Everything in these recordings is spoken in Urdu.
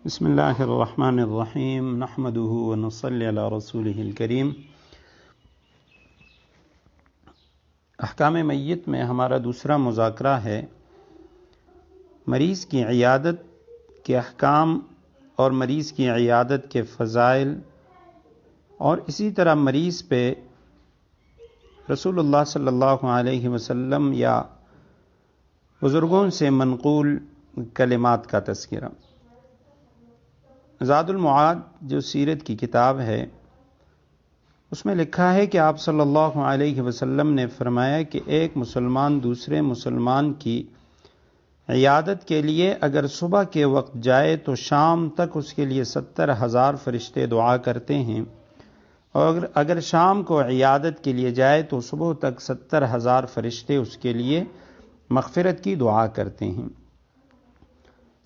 بسم اللہ الرحمن الرحیم نحمده ونصلی علی رسولہ الکریم۔ احکام میت میں ہمارا دوسرا مذاکرہ ہے مریض کی عیادت کے احکام اور مریض کی عیادت کے فضائل، اور اسی طرح مریض پہ رسول اللہ صلی اللہ علیہ وسلم یا بزرگوں سے منقول کلمات کا تذکرہ۔ زاد المعاد جو سیرت کی کتاب ہے اس میں لکھا ہے کہ آپ صلی اللہ علیہ وسلم نے فرمایا کہ ایک مسلمان دوسرے مسلمان کی عیادت کے لیے اگر صبح کے وقت جائے تو شام تک اس کے لیے 70,000 فرشتے دعا کرتے ہیں، اور اگر شام کو عیادت کے لیے جائے تو صبح تک 70,000 فرشتے اس کے لیے مغفرت کی دعا کرتے ہیں۔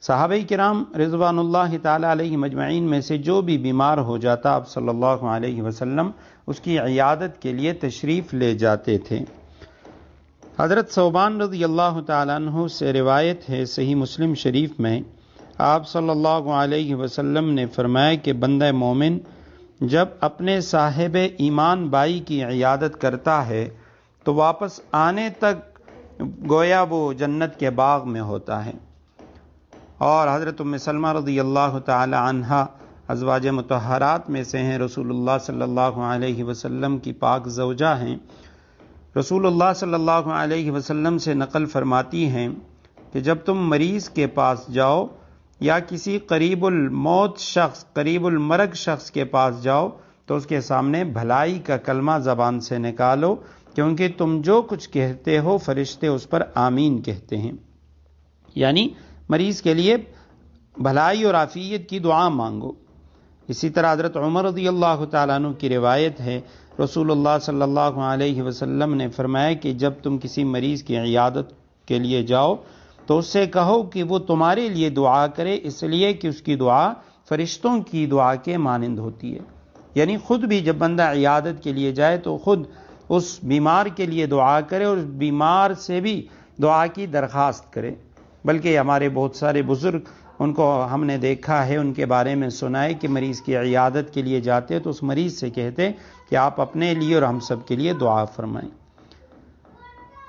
صحابہ کرام رضوان اللہ تعالی علیہ مجمعین میں سے جو بھی بیمار ہو جاتا آپ صلی اللہ علیہ وسلم اس کی عیادت کے لیے تشریف لے جاتے تھے۔ حضرت ثوبان رضی اللہ تعالیٰ عنہ سے روایت ہے صحیح مسلم شریف میں، آپ صلی اللہ علیہ وسلم نے فرمایا کہ بندہ مومن جب اپنے صاحب ایمان بھائی کی عیادت کرتا ہے تو واپس آنے تک گویا وہ جنت کے باغ میں ہوتا ہے۔ اور حضرت ام سلمہ رضی اللہ تعالی عنہا ازواج مطہرات میں سے ہیں، رسول اللہ صلی اللہ علیہ وسلم کی پاک زوجہ ہیں۔ رسول اللہ صلی اللہ علیہ وسلم سے نقل فرماتی ہیں کہ جب تم مریض کے پاس جاؤ یا کسی قریب الموت شخص، قریب المرگ شخص کے پاس جاؤ تو اس کے سامنے بھلائی کا کلمہ زبان سے نکالو، کیونکہ تم جو کچھ کہتے ہو فرشتے اس پر آمین کہتے ہیں، یعنی مریض کے لیے بھلائی اور عافیت کی دعا مانگو۔ اسی طرح حضرت عمر رضی اللہ تعالیٰ عنہ کی روایت ہے، رسول اللہ صلی اللہ علیہ وسلم نے فرمایا کہ جب تم کسی مریض کی عیادت کے لیے جاؤ تو اس سے کہو کہ وہ تمہارے لیے دعا کرے، اس لیے کہ اس کی دعا فرشتوں کی دعا کے مانند ہوتی ہے۔ یعنی خود بھی جب بندہ عیادت کے لیے جائے تو خود اس بیمار کے لیے دعا کرے اور اس بیمار سے بھی دعا کی درخواست کرے۔ بلکہ ہمارے بہت سارے بزرگ، ان کو ہم نے دیکھا ہے، ان کے بارے میں سنا ہے کہ مریض کی عیادت کے لیے جاتے تو اس مریض سے کہتے کہ آپ اپنے لیے اور ہم سب کے لیے دعا فرمائیں۔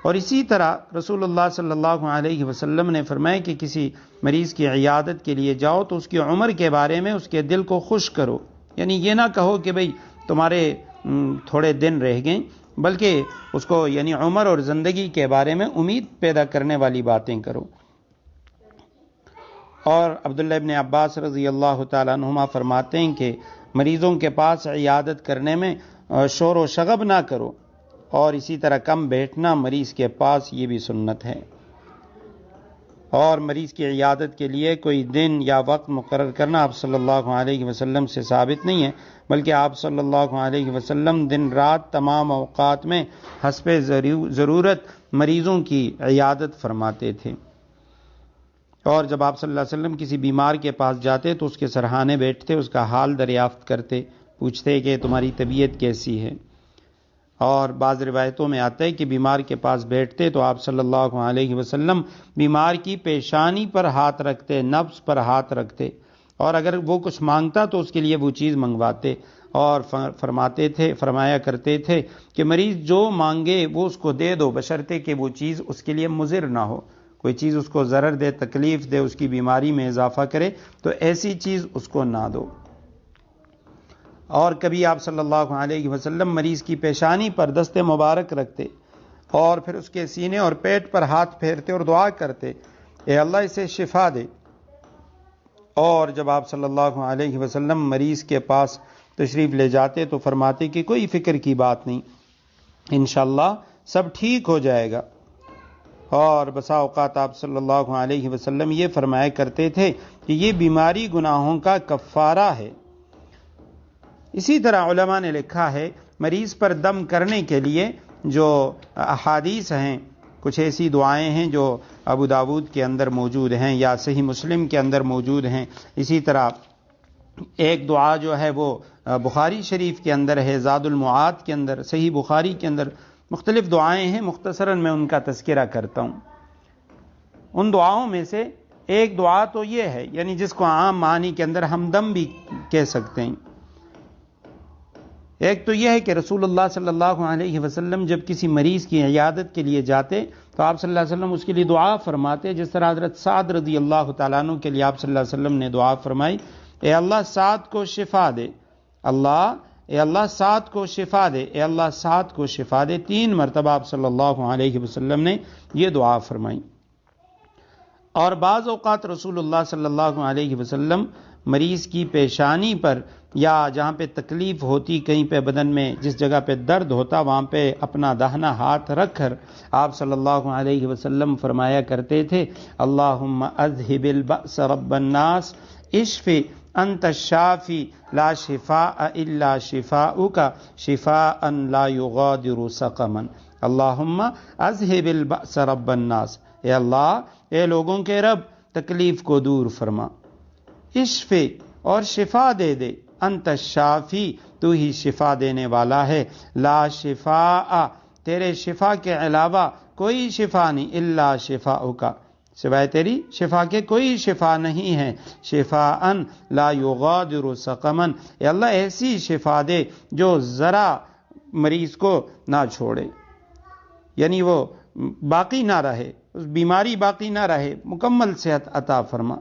اور اسی طرح رسول اللہ صلی اللہ علیہ وسلم نے فرمایا کہ کسی مریض کی عیادت کے لیے جاؤ تو اس کی عمر کے بارے میں اس کے دل کو خوش کرو، یعنی یہ نہ کہو کہ بھئی تمہارے تھوڑے دن رہ گئے، بلکہ اس کو یعنی عمر اور زندگی کے بارے میں امید پیدا کرنے والی باتیں کرو۔ اور عبداللہ ابن عباس رضی اللہ تعالیٰ عنہما فرماتے ہیں کہ مریضوں کے پاس عیادت کرنے میں شور و شغب نہ کرو، اور اسی طرح کم بیٹھنا مریض کے پاس یہ بھی سنت ہے۔ اور مریض کی عیادت کے لیے کوئی دن یا وقت مقرر کرنا آپ صلی اللہ علیہ وسلم سے ثابت نہیں ہے، بلکہ آپ صلی اللہ علیہ وسلم دن رات تمام اوقات میں حسب ضرورت مریضوں کی عیادت فرماتے تھے۔ اور جب آپ صلی اللہ علیہ وسلم کسی بیمار کے پاس جاتے تو اس کے سرہانے بیٹھتے، اس کا حال دریافت کرتے، پوچھتے کہ تمہاری طبیعت کیسی ہے۔ اور بعض روایتوں میں آتا ہے کہ بیمار کے پاس بیٹھتے تو آپ صلی اللہ علیہ وسلم بیمار کی پیشانی پر ہاتھ رکھتے، نبض پر ہاتھ رکھتے، اور اگر وہ کچھ مانگتا تو اس کے لیے وہ چیز منگواتے، اور فرمایا کرتے تھے کہ مریض جو مانگے وہ اس کو دے دو، بشرطے کہ وہ چیز اس کے لیے مضر نہ ہو، کوئی چیز اس کو ضرر دے، تکلیف دے، اس کی بیماری میں اضافہ کرے تو ایسی چیز اس کو نہ دو۔ اور کبھی آپ صلی اللہ علیہ وسلم مریض کی پیشانی پر دست مبارک رکھتے اور پھر اس کے سینے اور پیٹ پر ہاتھ پھیرتے اور دعا کرتے، اے اللہ اسے شفا دے۔ اور جب آپ صلی اللہ علیہ وسلم مریض کے پاس تشریف لے جاتے تو فرماتے کہ کوئی فکر کی بات نہیں، انشاءاللہ سب ٹھیک ہو جائے گا۔ اور بسا اوقات آپ صلی اللہ علیہ وسلم یہ فرمایا کرتے تھے کہ یہ بیماری گناہوں کا کفارہ ہے۔ اسی طرح علماء نے لکھا ہے مریض پر دم کرنے کے لیے جو احادیث ہیں، کچھ ایسی دعائیں ہیں جو ابو داود کے اندر موجود ہیں یا صحیح مسلم کے اندر موجود ہیں۔ اسی طرح ایک دعا جو ہے وہ بخاری شریف کے اندر ہے، زاد المعاد کے اندر، صحیح بخاری کے اندر مختلف دعائیں ہیں، مختصراً میں ان کا تذکرہ کرتا ہوں۔ ان دعاؤں میں سے ایک دعا تو یہ ہے، یعنی جس کو عام معنی کے اندر ہمدم بھی کہہ سکتے ہیں. ایک تو یہ ہے کہ رسول اللہ صلی اللہ علیہ وسلم جب کسی مریض کی عیادت کے لیے جاتے تو آپ صلی اللہ علیہ وسلم اس کے لیے دعا فرماتے، جس طرح حضرت سعد رضی اللہ تعالیٰ عنہ کے لیے آپ صلی اللہ علیہ وسلم نے دعا فرمائی، اے اللہ سعد کو شفا دے، اے اللہ سعد کو شفا دے، اے اللہ سعد کو شفا دے. 3 مرتبہ آپ صلی اللہ علیہ وسلم نے یہ دعا فرمائی. اور بعض اوقات رسول اللہ صلی اللہ علیہ وسلم مریض کی پیشانی پر یا جہاں پہ تکلیف ہوتی، کہیں پہ بدن میں جس جگہ پہ درد ہوتا، وہاں پہ اپنا داہنا ہاتھ رکھ کر آپ صلی اللہ علیہ وسلم فرمایا کرتے تھے، اللہم اذہب البأس رب الناس اشفی انت الشافی لا شفاء الا شفاؤک شفاء لا یغادر سقما. اللہم اذہب البأس رب الناس، اے اللہ، اے لوگوں کے رب، تکلیف کو دور فرما، اشفی اور شفا دے دے، انت الشافی، تو ہی شفا دینے والا ہے، لا شفاء، تیرے شفا کے علاوہ کوئی شفا نہیں، الا شفاؤک، سوائے تیری شفا کے کوئی شفا نہیں ہے، شفاء لا یغادر سقما، اے اللہ ایسی شفا دے جو ذرا مریض کو نہ چھوڑے، یعنی وہ باقی نہ رہے، اس بیماری باقی نہ رہے، مکمل صحت عطا فرما.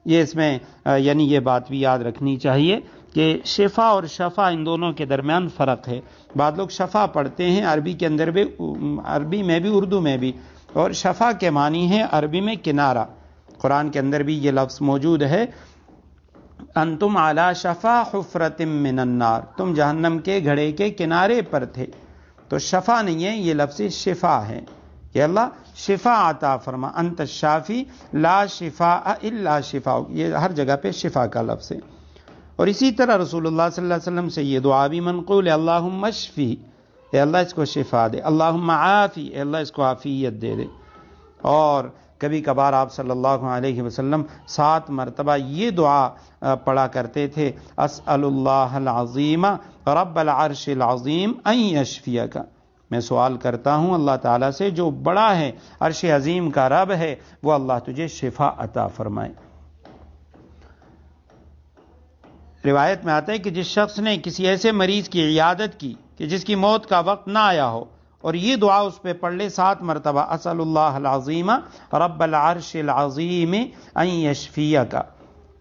یہ اس میں یعنی یہ بات بھی یاد رکھنی چاہیے کہ شفا اور شفا ان دونوں کے درمیان فرق ہے. بعض لوگ شفا پڑھتے ہیں عربی کے اندر بھی، عربی میں بھی اردو میں بھی، اور شفا کے معنی ہے عربی میں کنارہ. قرآن کے اندر بھی یہ لفظ موجود ہے، انتم علی شفا حفرۃ من النار، تم جہنم کے گھڑے کے کنارے پر تھے. تو شفا نہیں ہے، یہ لفظ شفا ہے کہ اللہ شفا عطا فرما، انت الشافی لا شفاء الا شفاء، یہ ہر جگہ پہ شفا کا لفظ ہے. اور اسی طرح رسول اللہ صلی اللہ علیہ وسلم سے یہ دعا بھی منقول ہے، اللہم اشفی، اے اللہ اس کو شفا دے، اللہم عافی، اے اللہ اس کو عافیت دے دے. اور کبھی کبھار آپ صلی اللہ علیہ وسلم 7 مرتبہ یہ دعا پڑھا کرتے تھے، اسأل اللہ العظیم رب العرش العظیم ان یشفیک، میں سوال کرتا ہوں اللہ تعالیٰ سے جو بڑا ہے، عرش عظیم کا رب ہے، وہ اللہ تجھے شفا عطا فرمائے. روایت میں آتا ہے کہ جس شخص نے کسی ایسے مریض کی عیادت کی کہ جس کی موت کا وقت نہ آیا ہو، اور یہ دعا اس پہ پڑھ لے 7 مرتبہ، اسأل اللہ العظیم رب العرش العظیم ان یشفیک،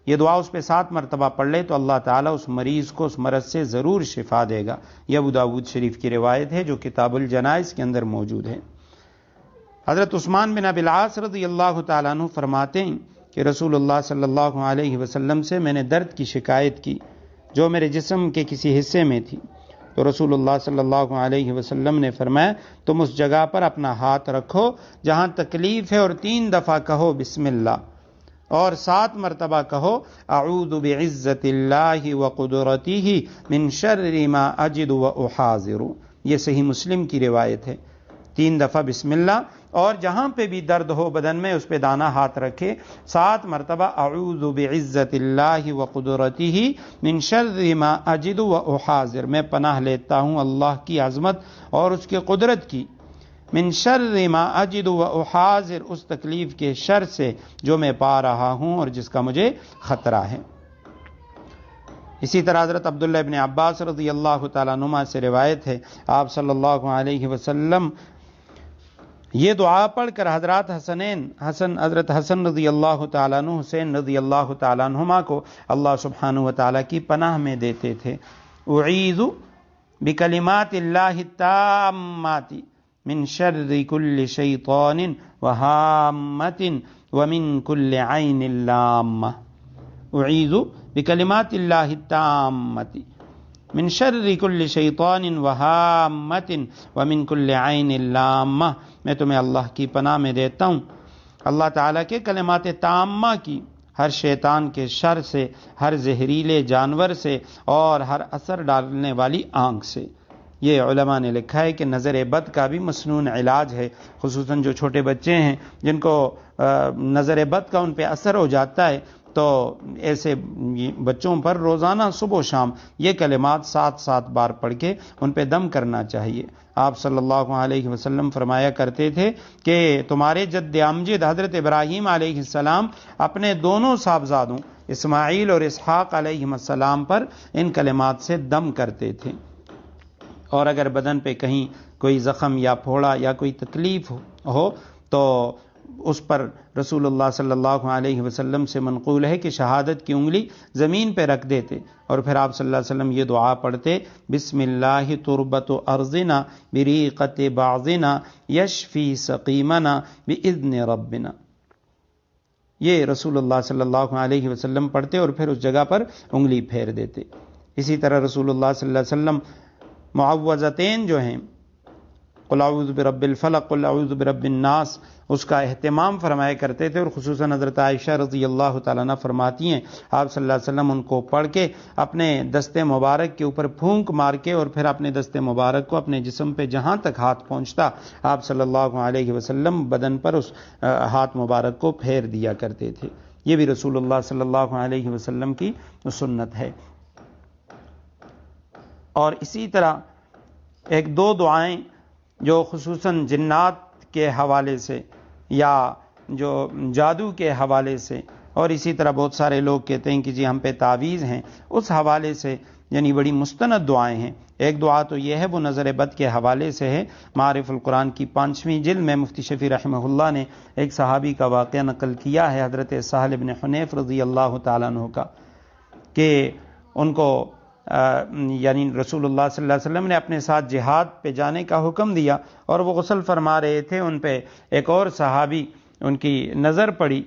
یہ دعا اس پہ 7 مرتبہ پڑھ لے تو اللہ تعالیٰ اس مریض کو اس مرض سے ضرور شفا دے گا. یہ ابو داؤد شریف کی روایت ہے جو کتاب الجنائز کے اندر موجود ہے. حضرت عثمان بن ابی العاص رضی اللہ تعالیٰ عنہ فرماتے ہیں کہ رسول اللہ صلی اللہ علیہ وسلم سے میں نے درد کی شکایت کی جو میرے جسم کے کسی حصے میں تھی، تو رسول اللہ صلی اللہ علیہ وسلم نے فرمایا تم اس جگہ پر اپنا ہاتھ رکھو جہاں تکلیف ہے، اور 3 دفعہ کہو بسم اللہ، اور 7 مرتبہ کہو اعوذ بعزت اللہ وقدرتہ من شر ما اجد واحاذر. یہ صحیح مسلم کی روایت ہے. 3 دفعہ بسم اللہ، اور جہاں پہ بھی درد ہو بدن میں اس پہ دانا ہاتھ رکھے. 7 مرتبہ اعوذ بعزت اللہ وقدرتہ من شر ما اجد واحاذر، میں پناہ لیتا ہوں اللہ کی عظمت اور اس کی قدرت کی، من شر ما اجد واحاذر، اس تکلیف کے شر سے جو میں پا رہا ہوں اور جس کا مجھے خطرہ ہے. اسی طرح حضرت عبداللہ ابن عباس رضی اللہ تعالیٰ عنہما سے روایت ہے، آپ صلی اللہ علیہ وسلم یہ دعا پڑھ کر حضرت حسن رضی اللہ تعالیٰ عنہ، حسین رضی اللہ تعالیٰ عنہما کو اللہ سبحانہ و تعالیٰ کی پناہ میں دیتے تھے. اعیذ بکلمات اللہ التامات من شر کل شیطان وہامۃ ومن کل عین لامہ. اعیذ بکلمات اللہ التامات من شر کل شیطان وہامۃ ومن کل عین لامہ، میں تمہیں اللہ کی پناہ میں دیتا ہوں اللہ تعالیٰ کے کلمات تامہ کی، ہر شیطان کے شر سے، ہر زہریلے جانور سے، اور ہر اثر ڈالنے والی آنکھ سے. یہ علماء نے لکھا ہے کہ نظر بد کا بھی مسنون علاج ہے، خصوصاً جو چھوٹے بچے ہیں جن کو نظر بد کا ان پہ اثر ہو جاتا ہے، تو ایسے بچوں پر روزانہ صبح و شام یہ کلمات 7 بار پڑھ کے ان پہ دم کرنا چاہیے۔ آپ صلی اللہ علیہ وسلم فرمایا کرتے تھے کہ تمہارے جد امجد حضرت ابراہیم علیہ السلام اپنے دونوں صاحبزادوں اسماعیل اور اسحاق علیہ السلام پر ان کلمات سے دم کرتے تھے۔ اور اگر بدن پہ کہیں کوئی زخم یا پھوڑا یا کوئی تکلیف ہو تو اس پر رسول اللہ صلی اللہ علیہ وسلم سے منقول ہے کہ شہادت کی انگلی زمین پہ رکھ دیتے اور پھر آپ صلی اللہ علیہ وسلم یہ دعا پڑھتے، بسم اللہ تربت ارضنا بریقت بعضنا یشفی سقیمنا باذن ربنا۔ یہ رسول اللہ صلی اللہ علیہ وسلم پڑھتے اور پھر اس جگہ پر انگلی پھیر دیتے۔ اسی طرح رسول اللہ صلی اللہ علیہ وسلم معوذتین جو ہیں، قل اعوذ برب الفلق قل اعوذ برب الناس، اس کا اہتمام فرمایا کرتے تھے، اور خصوصاً حضرت عائشہ رضی اللہ تعالیٰ عنہ فرماتی ہیں آپ صلی اللہ علیہ وسلم ان کو پڑھ کے اپنے دست مبارک کے اوپر پھونک مار کے اور پھر اپنے دست مبارک کو اپنے جسم پہ جہاں تک ہاتھ پہنچتا آپ صلی اللہ علیہ وسلم بدن پر اس ہاتھ مبارک کو پھیر دیا کرتے تھے۔ یہ بھی رسول اللہ صلی اللہ علیہ وسلم کی سنت ہے۔ اور اسی طرح ایک دو دعائیں جو خصوصاً جنات کے حوالے سے یا جو جادو کے حوالے سے، اور اسی طرح بہت سارے لوگ کہتے ہیں کہ جی ہم پہ تعویذ ہیں، اس حوالے سے یعنی بڑی مستند دعائیں ہیں۔ ایک دعا تو یہ ہے وہ نظر بد کے حوالے سے ہے۔ معارف القرآن کی 5ویں جلد میں مفتی شفیع رحمہ اللہ نے ایک صحابی کا واقعہ نقل کیا ہے، حضرت سہل بن حنیف رضی اللہ تعالیٰ عنہ کا، کہ ان کو یعنی رسول اللہ صلی اللہ علیہ وسلم نے اپنے ساتھ جہاد پہ جانے کا حکم دیا اور وہ غسل فرما رہے تھے، ان پہ ایک اور صحابی ان کی نظر پڑی،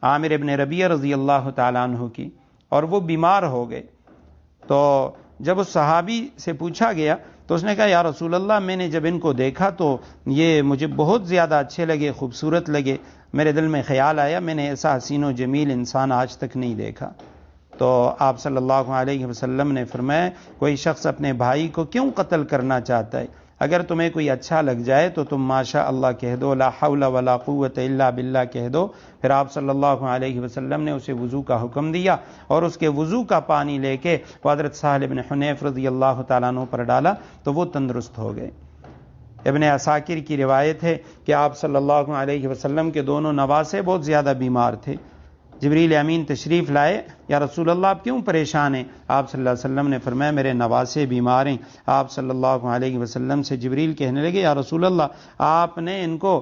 عامر ابن ربیعہ رضی اللہ تعالیٰ عنہ کی، اور وہ بیمار ہو گئے۔ تو جب اس صحابی سے پوچھا گیا تو اس نے کہا یا رسول اللہ میں نے جب ان کو دیکھا تو یہ مجھے بہت زیادہ اچھے لگے، خوبصورت لگے، میرے دل میں خیال آیا میں نے ایسا حسین و جمیل انسان آج تک نہیں دیکھا۔ تو آپ صلی اللہ علیہ وسلم نے فرمایا کوئی شخص اپنے بھائی کو کیوں قتل کرنا چاہتا ہے؟ اگر تمہیں کوئی اچھا لگ جائے تو تم ماشاء اللہ کہہ دو، لا حول ولا قوت الا باللہ کہہ دو۔ پھر آپ صلی اللہ علیہ وسلم نے اسے وضو کا حکم دیا اور اس کے وضو کا پانی لے کے وہ حضرت سہل بن حنیف رضی اللہ تعالیٰ عنہ پر ڈالا تو وہ تندرست ہو گئے۔ ابن عساکر کی روایت ہے کہ آپ صلی اللہ علیہ وسلم کے دونوں نواسے بہت زیادہ بیمار تھے۔ جبریل امین تشریف لائے، یا رسول اللہ آپ کیوں پریشان ہیں؟ آپ صلی اللہ علیہ وسلم نے فرمایا میرے نواسے بیمار ہیں۔ آپ صلی اللہ علیہ وسلم سے جبریل کہنے لگے یا رسول اللہ آپ نے ان کو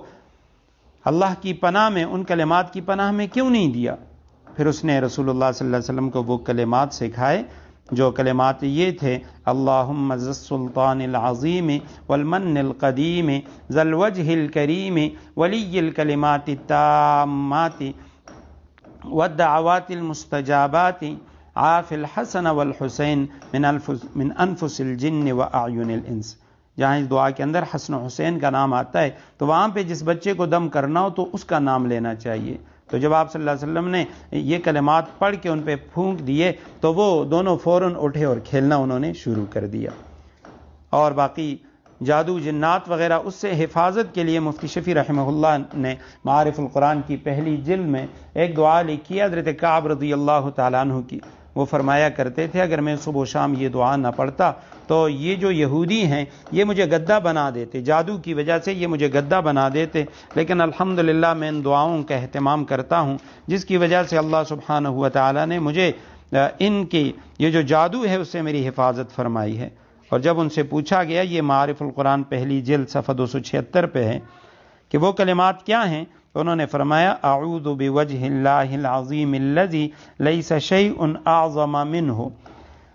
اللہ کی پناہ میں، ان کلمات کی پناہ میں کیوں نہیں دیا؟ پھر اس نے رسول اللہ صلی اللہ علیہ وسلم کو وہ کلمات سکھائے جو کلمات یہ تھے، اللہم ذی السلطان العظیم والمن القدیم ذی الوجہ الکریم ولی الکلمات التامات والدعوات المستجابات عاف الحسن والحسین من انفس الجن واعین الانس۔ جہاں اس دعا کے اندر حسن و حسین کا نام آتا ہے تو وہاں پہ جس بچے کو دم کرنا ہو تو اس کا نام لینا چاہیے۔ تو جب آپ صلی اللہ علیہ وسلم نے یہ کلمات پڑھ کے ان پہ پھونک دیے تو وہ دونوں فوراً اٹھے اور کھیلنا انہوں نے شروع کر دیا۔ اور باقی جادو جنات وغیرہ اس سے حفاظت کے لیے مفتی شفیع رحمہ اللہ نے معارف القرآن کی پہلی جلد میں ایک دعا لکھی ہے حضرت کعب رضی اللہ تعالیٰ عنہ کی۔ وہ فرمایا کرتے تھے اگر میں صبح و شام یہ دعا نہ پڑھتا تو یہ جو یہودی ہیں یہ مجھے گدھا بنا دیتے، جادو کی وجہ سے یہ مجھے گدھا بنا دیتے، لیکن الحمدللہ میں ان دعاؤں کا اہتمام کرتا ہوں جس کی وجہ سے اللہ سبحانہ و تعالیٰ نے مجھے ان کی یہ جو جادو ہے اس سے میری حفاظت فرمائی ہے۔ اور جب ان سے پوچھا گیا، یہ معارف القرآن پہلی جلد صفحہ 276 پہ ہے، کہ وہ کلمات کیا ہیں، تو انہوں نے فرمایا اعوذ بوجہ اللہ العظیم الذی لیس شیء اعظم منہ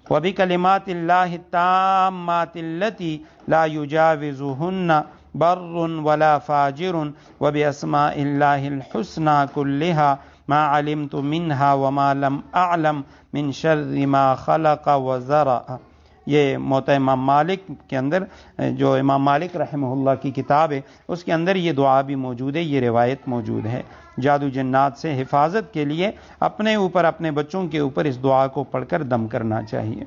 وبکلمات اللہ التامات التی لا یجاوزہن بر ولا فاجر وباسماء اللہ الحسنى کلہا ما علمت منہا وما لم اعلم من شر ما خلق وزرع۔ یہ موطا امام مالک کے اندر جو امام مالک رحمہ اللہ کی کتاب ہے اس کے اندر یہ دعا بھی موجود ہے، یہ روایت موجود ہے۔ جادو جنات سے حفاظت کے لیے اپنے اوپر، اپنے بچوں کے اوپر اس دعا کو پڑھ کر دم کرنا چاہیے۔